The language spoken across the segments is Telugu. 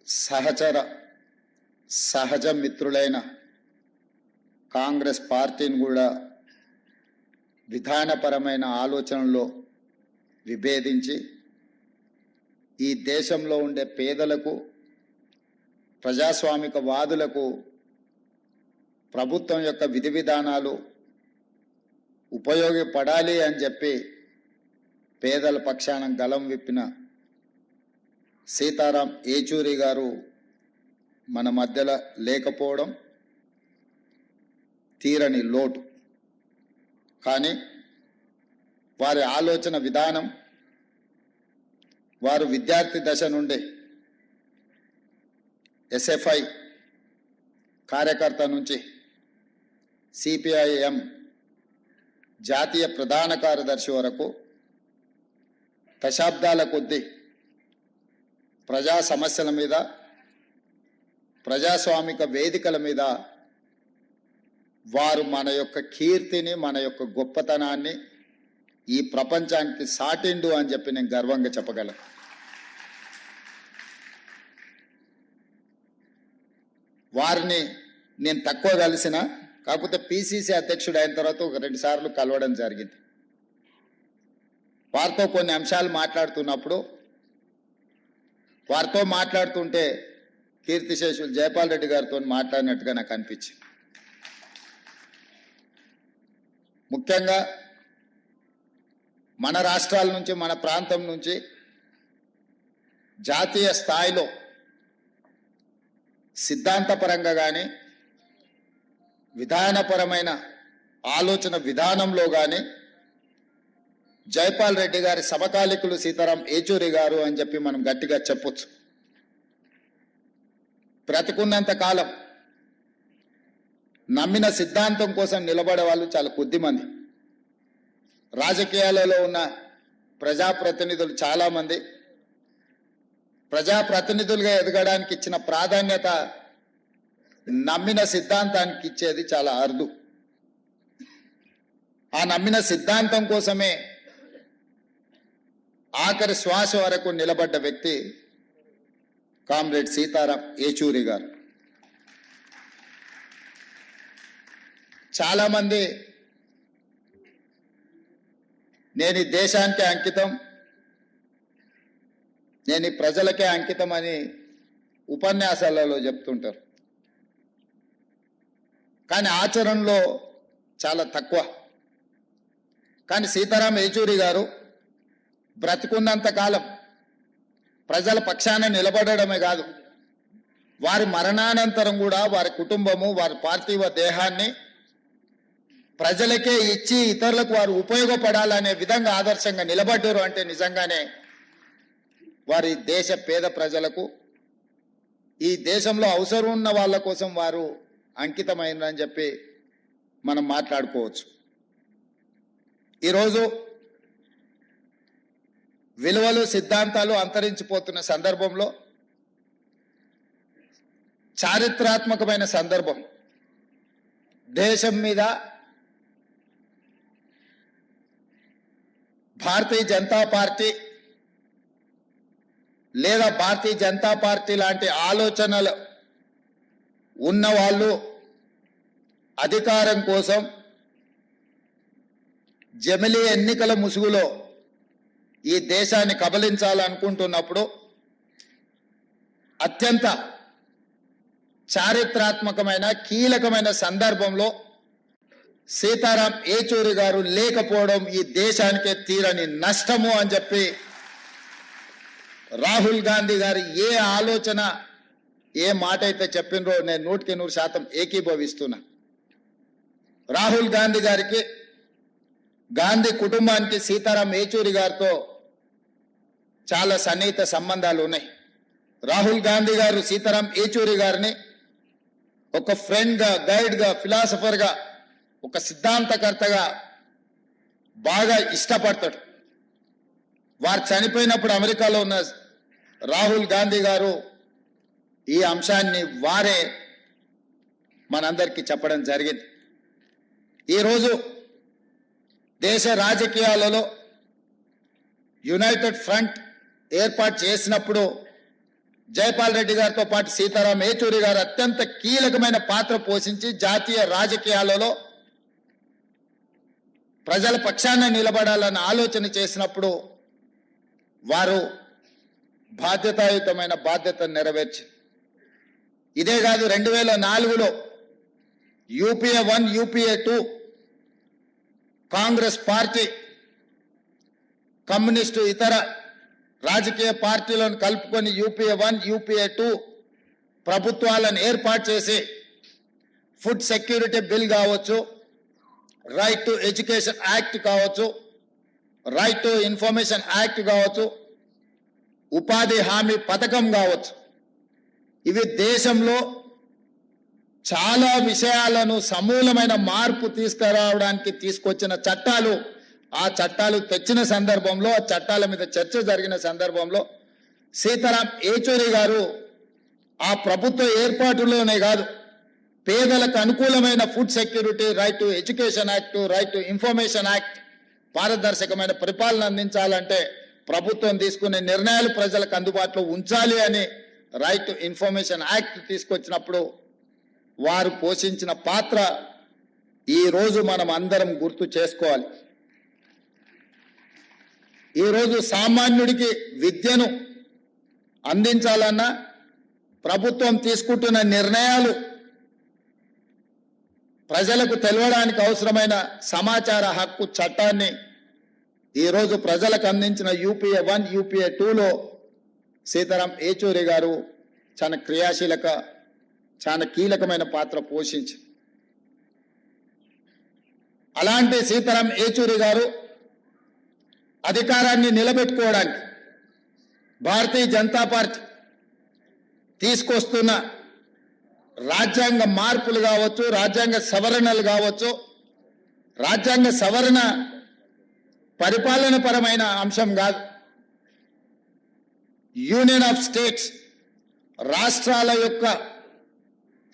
సహజ మిత్రులైన కాంగ్రెస్ పార్టీని కూడా విధానపరమైన ఆలోచనలో విభేదించి ఈ దేశంలో ఉండే పేదలకు ప్రజాస్వామిక వాదులకు ప్రభుత్వం యొక్క విధి విధానాలు ఉపయోగపడాలి అని చెప్పి పేదల పక్షాన గలం విప్పిన సీతారాం ఏచూరి గారు మన మధ్యలో లేకపోవడం తీరని లోటు. కానీ వారి ఆలోచన విధానం, వారు విద్యార్థి దశ నుండి ఎస్ఎఫ్ఐ కార్యకర్త నుంచి సిపిఐఎం జాతీయ ప్రధాన కార్యదర్శి వరకు దశాబ్దాల కొద్దీ ప్రజా సమస్యల మీద, ప్రజాస్వామిక వేదికల మీద వారు మన యొక్క కీర్తిని, మన యొక్క గొప్పతనాన్ని ఈ ప్రపంచానికి సాటిండు అని చెప్పి నేను గర్వంగా చెప్పగలను. వారిని నేను తక్కువ కలిసిన, కాకపోతే పిసిసి అధ్యక్షుడు అయిన తర్వాత ఒక 2 సార్లు కలవడం జరిగింది. వారితో కొన్ని అంశాలు మాట్లాడుతున్నప్పుడు, వారితో మాట్లాడుతుంటే కీర్తిశేషులు జయపాల్ రెడ్డి గారితో మాట్లాడినట్టుగా నాకు అనిపించింది. ముఖ్యంగా మన రాష్ట్రాల నుంచి, మన ప్రాంతం నుంచి జాతీయ స్థాయిలో సిద్ధాంతపరంగా కానీ, విధానపరమైన ఆలోచన విధానంలో కానీ జైపాల్ రెడ్డి గారి సమకాలికులు సీతారాం ఏచూరి గారు అని చెప్పి మనం గట్టిగా చెప్పొచ్చు. బ్రతికున్నంత కాలం నమ్మిన సిద్ధాంతం కోసం నిలబడే వాళ్ళు చాలా కొద్దిమంది. రాజకీయాలలో ఉన్న ప్రజాప్రతినిధులు చాలామంది ప్రజాప్రతినిధులుగా ఎదగడానికి ఇచ్చిన ప్రాధాన్యత నమ్మిన సిద్ధాంతానికి ఇచ్చేది చాలా అరుదు. ఆ నమ్మిన సిద్ధాంతం కోసమే ఆఖరి శ్వాస వరకు నిలబడ్డ వ్యక్తి కామ్రేడ్ సీతారాం ఏచూరి గారు. చాలామంది నేను ఈ దేశానికి అంకితం, నేను ఈ ప్రజలకే అంకితం అని ఉపన్యాసాలలో చెప్తుంటారు. కానీ ఆచరణలో చాలా తక్కువ. కానీ సీతారాం ఏచూరి గారు బ్రతికున్నంత కాలం ప్రజల పక్షాన నిలబడడమే కాదు, వారి మరణానంతరం కూడా వారి కుటుంబము, వారి పార్థివ దేహాన్ని ప్రజలకే ఇచ్చి ఇతరులకు వారు ఉపయోగపడాలనే విధంగా ఆదర్శంగా నిలబడ్డారు. అంటే నిజంగానే వారి దేశ పేద ప్రజలకు, ఈ దేశంలో అవసరం ఉన్న వాళ్ళ కోసం వారు అంకితమైనని చెప్పి మనం మాట్లాడుకోవచ్చు. ఈరోజు విలువలు, సిద్ధాంతాలు అంతరించిపోతున్న సందర్భంలో, చారిత్రాత్మకమైన సందర్భం, దేశం మీద భారతీయ జనతా పార్టీ లేదా భారతీయ జనతా పార్టీ లాంటి ఆలోచనలు ఉన్నవాళ్ళు అధికారం కోసం జమిలీ ఎన్నికల ముసుగులో ఈ దేశాన్ని కబలించాలనుకుంటున్నప్పుడు అత్యంత చారిత్రాత్మకమైన కీలకమైన సందర్భంలో సీతారాం ఏచూరి గారు లేకపోవడం ఈ దేశానికే తీరని నష్టము అని చెప్పి రాహుల్ గాంధీ గారు ఏ ఆలోచన, ఏ మాట అయితే చెప్పినరో నేను 100% ఏకీభవిస్తున్నా. రాహుల్ గాంధీ గారికి, గాంధీ కుటుంబానికి సీతారాం ఏచూరి గారితో చాలా సన్నిహిత సంబంధాలు ఉన్నాయి. రాహుల్ గాంధీ గారు సీతారాం ఏచూరి గారిని ఒక ఫ్రెండ్గా, గైడ్గా, ఫిలాసఫర్గా, ఒక సిద్ధాంతకర్తగా బాగా ఇష్టపడతాడు. వారు చనిపోయినప్పుడు అమెరికాలో ఉన్న రాహుల్ గాంధీ గారు ఈ అంశాన్ని వారే మనందరికీ చెప్పడం జరిగింది. ఈరోజు దేశ రాజకీయాలలో యునైటెడ్ ఫ్రంట్ ఏర్పాటు చేసినప్పుడు జైపాల్ రెడ్డి గారితో పాటు సీతారాం ఏచూరి గారు అత్యంత కీలకమైన పాత్ర పోషించి జాతీయ రాజకీయాలలో ప్రజల పక్షాన నిలబడాలన్న ఆలోచన చేసినప్పుడు వారు బాధ్యతాయుతమైన బాధ్యతను నెరవేర్చి ఇదే కాదు 2004లో UPA 1 UPA 2 Congress party communist ఇతర రాజకీయ పార్టీలను కలుపుకొని యూపీఏ 1 యూపీఏ 2 ప్రభుత్వాలను ఏర్పాటు చేసి ఫుడ్ సెక్యూరిటీ బిల్ కావచ్చు, రైట్ టు ఎడ్యుకేషన్ యాక్ట్ కావచ్చు, రైట్ టు ఇన్ఫర్మేషన్ యాక్ట్ కావచ్చు, ఉపాధి హామీ పథకం కావచ్చు, ఇవి దేశంలో చాలా విషయాలను సమూలమైన మార్పు తీసుకురావడానికి తీసుకొచ్చిన చట్టాలు. ఆ చట్టాలు తెచ్చిన సందర్భంలో, ఆ చట్టాల మీద చర్చ జరిగిన సందర్భంలో సీతారాం ఏచూరి గారు ఆ ప్రభుత్వ ఏర్పాటులోనే కాదు, పేదలకు అనుకూలమైన food security, right to education act, right to information act, పారదర్శకమైన పరిపాలన అందించాలంటే ప్రభుత్వం తీసుకునే నిర్ణయాలు ప్రజలకు అందుబాటులో ఉంచాలి అని రైట్ టు ఇన్ఫర్మేషన్ యాక్ట్ తీసుకొచ్చినప్పుడు వారు పోషించిన పాత్ర ఈరోజు మనం అందరం గుర్తు చేసుకోవాలి. ఈరోజు సామాన్యుడికి విద్యను అందించాలన్నా ప్రభుత్వం తీసుకుంటున్న నిర్ణయాలు ప్రజలకు తెలియడానికి అవసరమైన సమాచార హక్కు చట్టాన్ని ఈరోజు ప్రజలకు అందించిన యూపీఏ 1 యూపీఏ 2లో సీతారాం ఏచూరి గారు చాలా కీలకమైన పాత్ర పోషించి, అలాంటి సీతారాం ఏచూరి గారు అధికారాన్ని నిలబెట్టుకోవడానికి భారతీయ జనతా పార్టీ తీసుకొస్తున్న రాజ్యాంగ మార్పులు కావచ్చు, రాజ్యాంగ సవరణలు కావచ్చు, రాజ్యాంగ సవరణ పరిపాలన పరమైన అంశం కాదు, యూనియన్ ఆఫ్ స్టేట్స్, రాష్ట్రాల యొక్క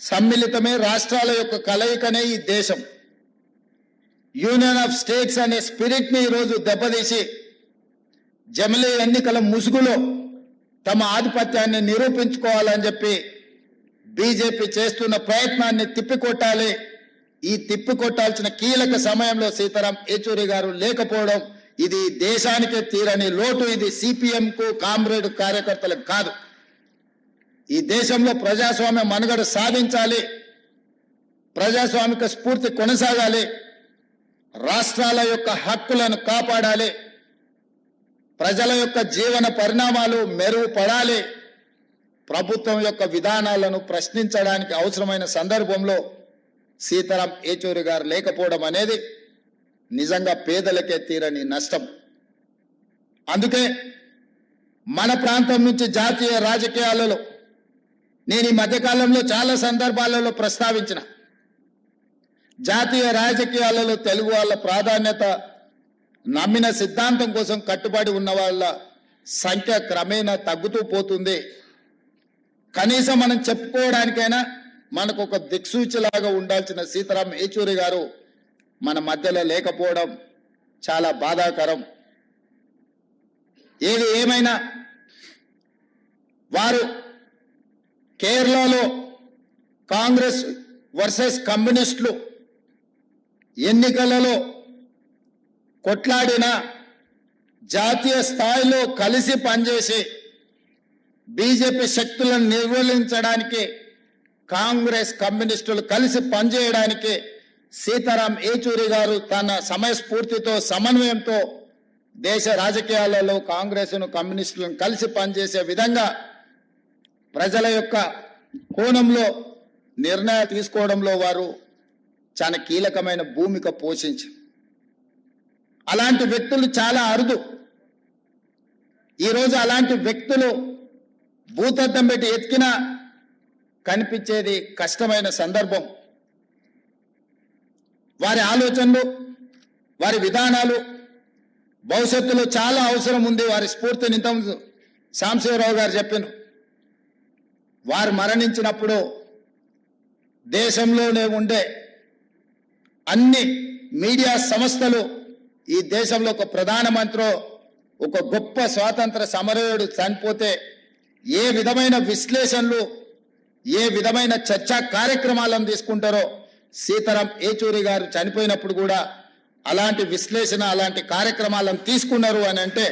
సమ్మిళితమే, రాష్ట్రాల యొక్క కలయికనే ఈ దేశం. యూనియన్ ఆఫ్ స్టేట్స్ అనే స్పిరిట్ ని ఈరోజు దెబ్బతీసి జమిలీ ఎన్నికల ముసుగులో తమ ఆధిపత్యాన్ని నిరూపించుకోవాలని చెప్పి బీజేపీ చేస్తున్న ప్రయత్నాన్ని తిప్పికొట్టాలి. ఈ తిప్పికొట్టాల్సిన కీలక సమయంలో సీతారాం ఏచూరి గారు లేకపోవడం ఇది దేశానికే తీరని లోటు. ఇది సిపిఎంకు కామ్రేడ్ కార్యకర్తలకు కాదు. ఈ దేశంలో ప్రజాస్వామ్య మనుగడ సాధించాలి, ప్రజాస్వామిక స్ఫూర్తి కొనసాగాలి, రాష్ట్రాల యొక్క హక్కులను కాపాడాలి, ప్రజల యొక్క జీవన పరిణామాలు మెరుగుపడాలి, ప్రభుత్వం యొక్క విధానాలను ప్రశ్నించడానికి అవసరమైన సందర్భంలో సీతారాం ఏచూరి గారు లేకపోవడం అనేది నిజంగా పేదలకే తీరని నష్టం. అందుకే మన ప్రాంతం నుంచి జాతీయ రాజకీయాలలో నేను ఈ మధ్యకాలంలో చాలా సందర్భాలలో ప్రస్తావించిన, జాతీయ రాజకీయాలలో తెలుగు వాళ్ళ ప్రాధాన్యత, నమ్మిన సిద్ధాంతం కోసం కట్టుబడి ఉన్న వాళ్ళ సంఖ్య క్రమేణా తగ్గుతూ పోతుంది. కనీసం మనం చెప్పుకోవడానికైనా మనకు ఒక దిక్సూచిలాగా ఉండాల్సిన సీతారాం ఏచూరి గారు మన మధ్యలో లేకపోవడం చాలా బాధాకరం. ఏది ఏమైనా వారు కేరళలో కాంగ్రెస్ వర్సెస్ కమ్యూనిస్టులు ఎన్నికలలో కొట్లాడిన, జాతీయ స్థాయిలో కలిసి పనిచేసి బీజేపీ శక్తులను నిర్మూలించడానికి కాంగ్రెస్ కమ్యూనిస్టులు కలిసి పనిచేయడానికి సీతారాం ఏచూరి గారు తన సమయస్ఫూర్తితో, సమన్వయంతో దేశ రాజకీయాలలో కాంగ్రెస్ను కమ్యూనిస్టులను కలిసి పనిచేసే విధంగా ప్రజల యొక్క కోణంలో నిర్ణయాలు తీసుకోవడంలో వారు చాలా కీలకమైన భూమిక పోషించారు. అలాంటి వ్యక్తులు చాలా అరుదు. ఈరోజు అలాంటి వ్యక్తులు భూతద్దం పెట్టి ఎతికినా కనిపించేది కష్టమైన సందర్భం. వారి ఆలోచనలు, వారి విధానాలు భవిష్యత్తులో చాలా అవసరం ఉంది. వారి స్ఫూర్తిని ఇంతకుముందు సాంబశివరావు గారు చెప్పారు. వారు మరణించినప్పుడు దేశంలోనే ఉండే అన్ని మీడియా సంస్థలు ఈ దేశంలో ఒక ప్రధానమంత్రి, ఒక గొప్ప స్వాతంత్ర సమరయోధుడు చనిపోతే ఏ విధమైన విశ్లేషణలు ఏ విధమైన చర్చా కార్యక్రమాలను తీసుకుంటారో సీతారాం ఏచూరి గారు చనిపోయినప్పుడు కూడా అలాంటి విశ్లేషణ అలాంటి కార్యక్రమాలను తీసుకున్నారు అని అంటే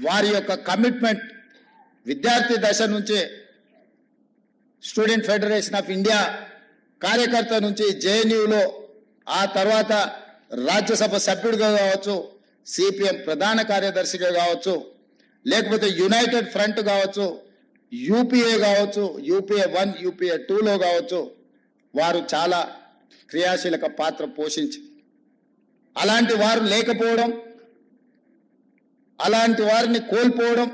వారి యొక్క కమిట్మెంట్ విద్యార్థి దశ నుంచే స్టూడెంట్ ఫెడరేషన్ ఆఫ్ ఇండియా కార్యకర్త నుంచి జేఎన్యూలో ఆ తర్వాత రాజ్యసభ సభ్యుడిగా కావచ్చు, సిపిఎం ప్రధాన కార్యదర్శిగా కావచ్చు, లేకపోతే యునైటెడ్ ఫ్రంట్ కావచ్చు, యూపీఏ కావచ్చు, యూపీఏ 1 యూపీఏ 2లో కావచ్చు, వారు చాలా క్రియాశీలక పాత్ర పోషించి అలాంటి వారు లేకపోవడం, అలాంటి వారిని కోల్పోవడం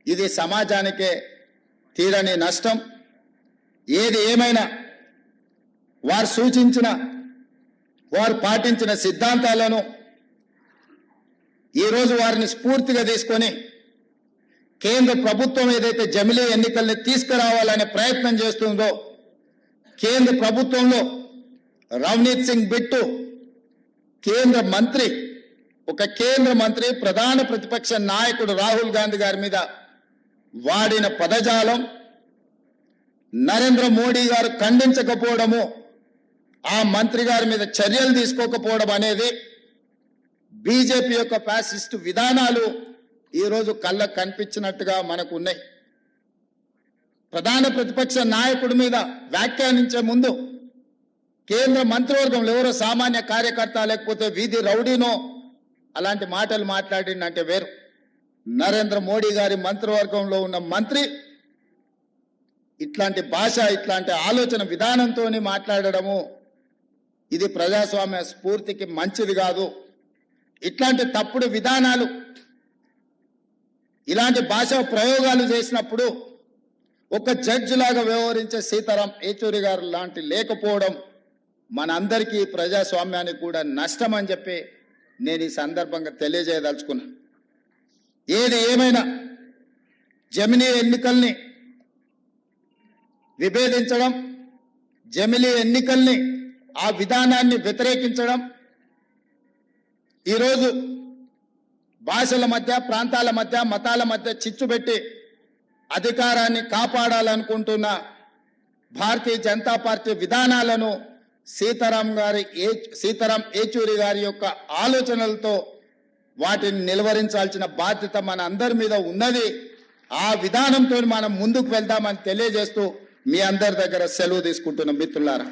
ఇది సమాజానికే తీరని నష్టం. ఏది ఏమైనా వారు సూచించిన వారు పాటించిన సిద్ధాంతాలను ఈరోజు వారిని స్ఫూర్తిగా తీసుకొని కేంద్ర ప్రభుత్వం ఏదైతే జమిలీ ఎన్నికల్ని తీసుకురావాలనే ప్రయత్నం చేస్తుందో కేంద్ర ప్రభుత్వంలో రవనీత్ సింగ్ బిట్టు కేంద్ర మంత్రి ప్రధాన ప్రతిపక్ష నాయకుడు రాహుల్ గాంధీ గారి మీద వాడిన పదజాలం నరేంద్ర మోడీ గారు ఖండించకపోవడము, ఆ మంత్రి గారి మీద చర్యలు తీసుకోకపోవడం అనేది బీజేపీ యొక్క ఫ్యాసిస్ట్ విధానాలు ఈరోజు కళ్ళకు కనిపించినట్టుగా మనకు ఉన్నాయి. ప్రధాన ప్రతిపక్ష నాయకుడి మీద వ్యాఖ్యానించే ముందు కేంద్ర మంత్రివర్గంలో ఎవరో సామాన్య కార్యకర్త లేకపోతే వీధి రౌడీనో అలాంటి మాటలు మాట్లాడిందంటే వేరు. నరేంద్ర మోడీ గారి మంత్రివర్గంలో ఉన్న మంత్రి ఇట్లాంటి భాష ఇట్లాంటి ఆలోచన విధానంతో మాట్లాడడము ఇది ప్రజాస్వామ్య స్ఫూర్తికి మంచిది కాదు. ఇట్లాంటి తప్పుడు విధానాలు ఇలాంటి భాషా ప్రయోగాలు చేసినప్పుడు ఒక జడ్జి లాగా వ్యవహరించే సీతారాం ఏచూరి గారు లాంటి లేకపోవడం మనందరికీ ప్రజాస్వామ్యానికి కూడా నష్టం అని చెప్పి నేను ఈ సందర్భంగా తెలియజేయదలుచుకున్నా. ఏది ఏమైనా జమిలీ ఎన్నికల్ని విభేదించడం, జమిలీ ఎన్నికల్ని ఆ విధానాన్ని వ్యతిరేకించడం, ఈరోజు భాషల మధ్య, ప్రాంతాల మధ్య, మతాల మధ్య చిచ్చుపెట్టి అధికారాన్ని కాపాడాలనుకుంటున్న భారతీయ జనతా పార్టీ విధానాలను సీతారాం ఏచూరి గారి యొక్క ఆలోచనలతో వాటిని నిలువరించాల్సిన బాధ్యత మన అందరి మీద ఉన్నది. ఆ విధానంతో మనం ముందుకు వెళ్దామని తెలియజేస్తూ మీ అందరి దగ్గర సెలవు తీసుకుంటున్న మిత్రులారా.